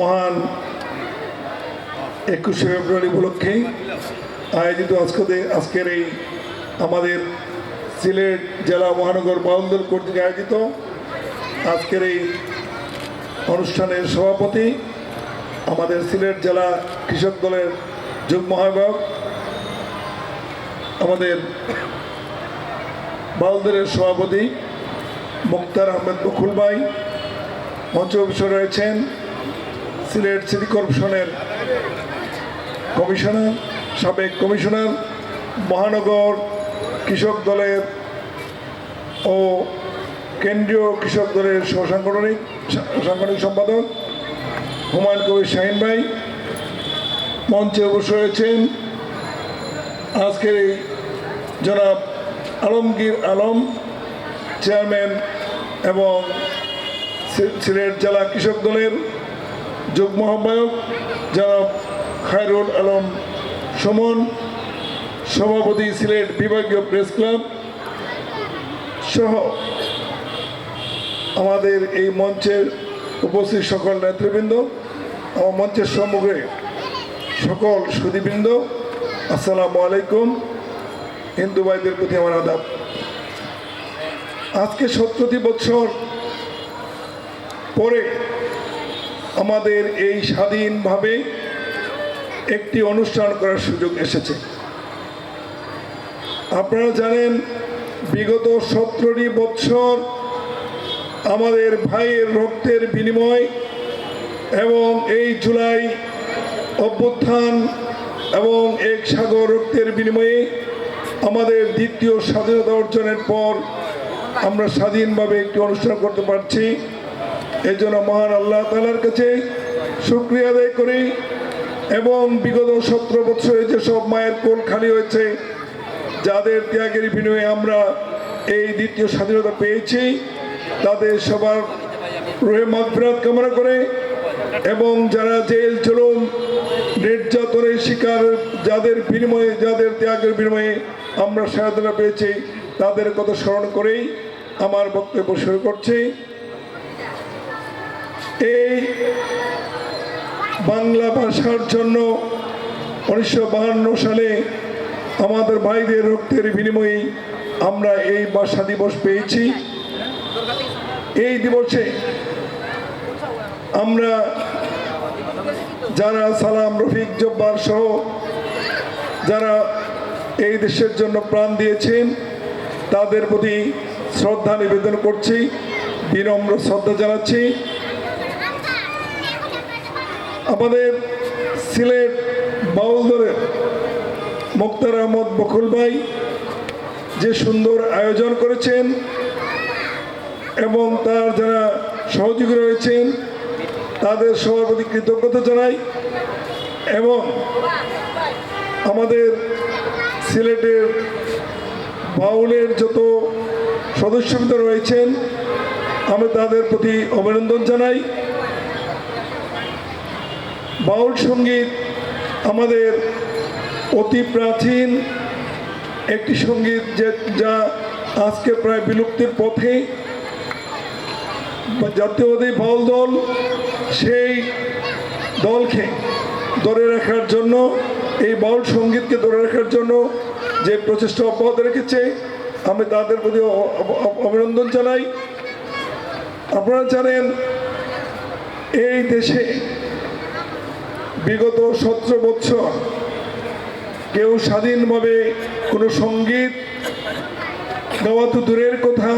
মহান 21শে ফেব্রুয়ারি উপলক্ষে আয়োজিত আজকের এই আমাদের সিলেট জেলা মহানগর বাউল দল কর্তৃক আয়োজিত আজকের এই অনুষ্ঠানের সভাপতি আমাদের সিলেট জেলা কৃষক দলের যুগ্ম আহ্বায়ক আমাদের বাউল দলের সভাপতি মুক্তার আহমেদ বকুল ভাই, মঞ্চ বিষয়ে রয়েছেন সিলেট সিটি কর্পোরেশনের কমিশনার, সাবেক কমিশনার, মহানগর কৃষক দলের ও কেন্দ্রীয় কৃষক দলের সাংগঠনিক সম্পাদক হুমায়ুন কবির শাহিন ভাই। মঞ্চে বসে রয়েছেন আজকের এই জনাব আলমগীর আলম, চেয়ারম্যান এবং সিলেট জেলা কৃষক দলের যুগ্ম আহ্বায়ক জনাব খায়রুল আলম সুমন, সভাপতি সিলেট বিভাগীয় প্রেস ক্লাব সহ আমাদের এই মঞ্চের উপস্থিত সকল নেতৃবৃন্দ, আমার মঞ্চের সম্মুখে সকল সুধীবৃন্দ, আসসালামু আলাইকুম। হিন্দু ভাইদের প্রতি আমার আদাব। আজকে 70 বছর পরে আমাদের এই স্বাধীনভাবে একটি অনুষ্ঠান করার সুযোগ এসেছে। আপনারা জানেন বিগত 17 বছর আমাদের ভাইয়ের রক্তের বিনিময় এবং এই জুলাই অভ্যুত্থান এবং এক সাগর রক্তের বিনিময়ে আমাদের দ্বিতীয় স্বাধীনতা অর্জনের পর আমরা স্বাধীনভাবে একটি অনুষ্ঠান করতে পারছি। এই জন্য মহান আল্লাহ তাআলার কাছে শুকরিয়া আদায় করি এবং বিগত 17 বছরে যেসব মায়ের কোল খালি হয়েছে, যাদের ত্যাগের বিনিময়ে আমরা এই দ্বিতীয় স্বাধীনতা পেয়েছি, তাদের সবার রুহে মাগফিরাত কামনা করে এবং যারা জেল জুলুম নির্যাতনের শিকার, যাদের ত্যাগের বিনিময়ে আমরা স্বাধীনতা পেয়েছি, তাদের কথা স্মরণ করেই আমার বক্তব্য শুরু করছি। এই বাংলা ভাষার জন্য 1952 সালে আমাদের ভাইদের রক্তের বিনিময়ে আমরা এই ভাষা দিবস পেয়েছি। এই দিবসে আমরা যারা সালাম, রফিক, জব্বার সহ যারা এই দেশের জন্য প্রাণ দিয়েছেন, তাদের প্রতি শ্রদ্ধা নিবেদন করছি, বিনম্র শ্রদ্ধা জানাচ্ছি। আমাদের সিলেট বাউল দলের মুক্তার আহমদ বকুল ভাই যে সুন্দর আয়োজন করেছেন এবং তার যারা সহযোগী রয়েছেন তাদের সবার প্রতি কৃতজ্ঞতা জানাই এবং আমাদের সিলেটের বাউলের যত সদস্যবৃন্দ রয়েছেন আমি তাদের প্রতি অভিনন্দন জানাই। বাউল সঙ্গীত আমাদের অতি প্রাচীন একটি সঙ্গীত যা আজকে প্রায় বিলুপ্তির পথে। জাতীয়বাদী বাউল দল সেই দলকে ধরে রাখার জন্য, এই বাউল সঙ্গীতকে ধরে রাখার জন্য যে প্রচেষ্টা অব্যাহত রেখেছে, আমি তাদের প্রতি অভিনন্দন জানাই। আপনারা জানেন এই দেশে বিগত 17 বছর কেউ স্বাধীনভাবে কোনো সঙ্গীত গাওয়া তো দূরের কথা,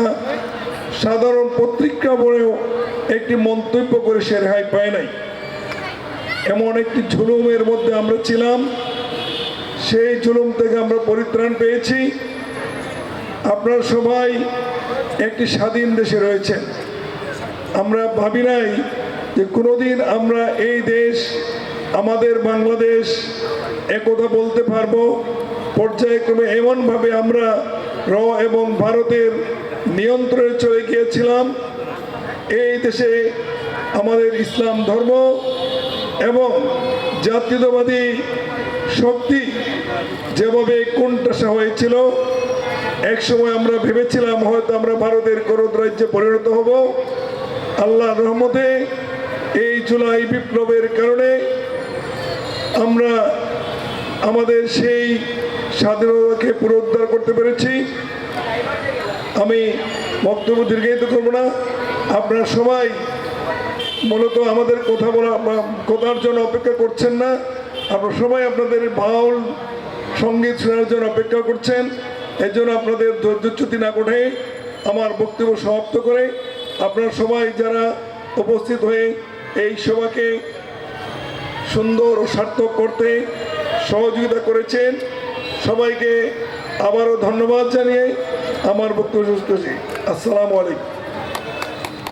সাধারণ পত্রিকা পড়েও একটি মন্তব্য করে সে রেহাই পায় নাই। এমন একটি জুলুমের মধ্যে আমরা ছিলাম, সেই জুলুম থেকে আমরা পরিত্রাণ পেয়েছি। আপনারা সবাই একটি স্বাধীন দেশে রয়েছেন। আমরা ভাবি নাই যে কোনোদিন আমরা এই দেশ, আমাদের বাংলাদেশ একথা বলতে পারবো। পর্যায়ক্রমে এমনভাবে আমরা এবং ভারতের নিয়ন্ত্রণে চলে গিয়েছিলাম। এই দেশে আমাদের ইসলাম ধর্ম এবং জাতীয়তাবাদী শক্তি যেভাবে কোণঠাসা হয়েছিল, একসময় আমরা ভেবেছিলাম হয়তো আমরা ভারতের করদ রাজ্যে পরিণত হব। আল্লাহর রহমতে এই জুলাই বিপ্লবের কারণে আমরা আমাদের সেই স্বাধীনতাকে পুনরুদ্ধার করতে পেরেছি। আমি বক্তব্য দীর্ঘায়িত করব না। আপনারা সবাই মূলত আমাদের কথা বলা কথার জন্য অপেক্ষা করছেন না, আপনারা সবাই আপনাদের বাউল সঙ্গীত শোনার জন্য অপেক্ষা করছেন। এর জন্য আপনাদের ধৈর্যচ্যুতি না করে আমার বক্তব্য সমাপ্ত করে আপনারা সবাই যারা উপস্থিত হয়ে এই সভাকে সুন্দর ও সার্থক করতে সহযোগিতা করেছেন, সবাইকে আবারও ধন্যবাদ জানিয়ে আমার বক্তব্য শেষ করছি। আসসালামু আলাইকুম।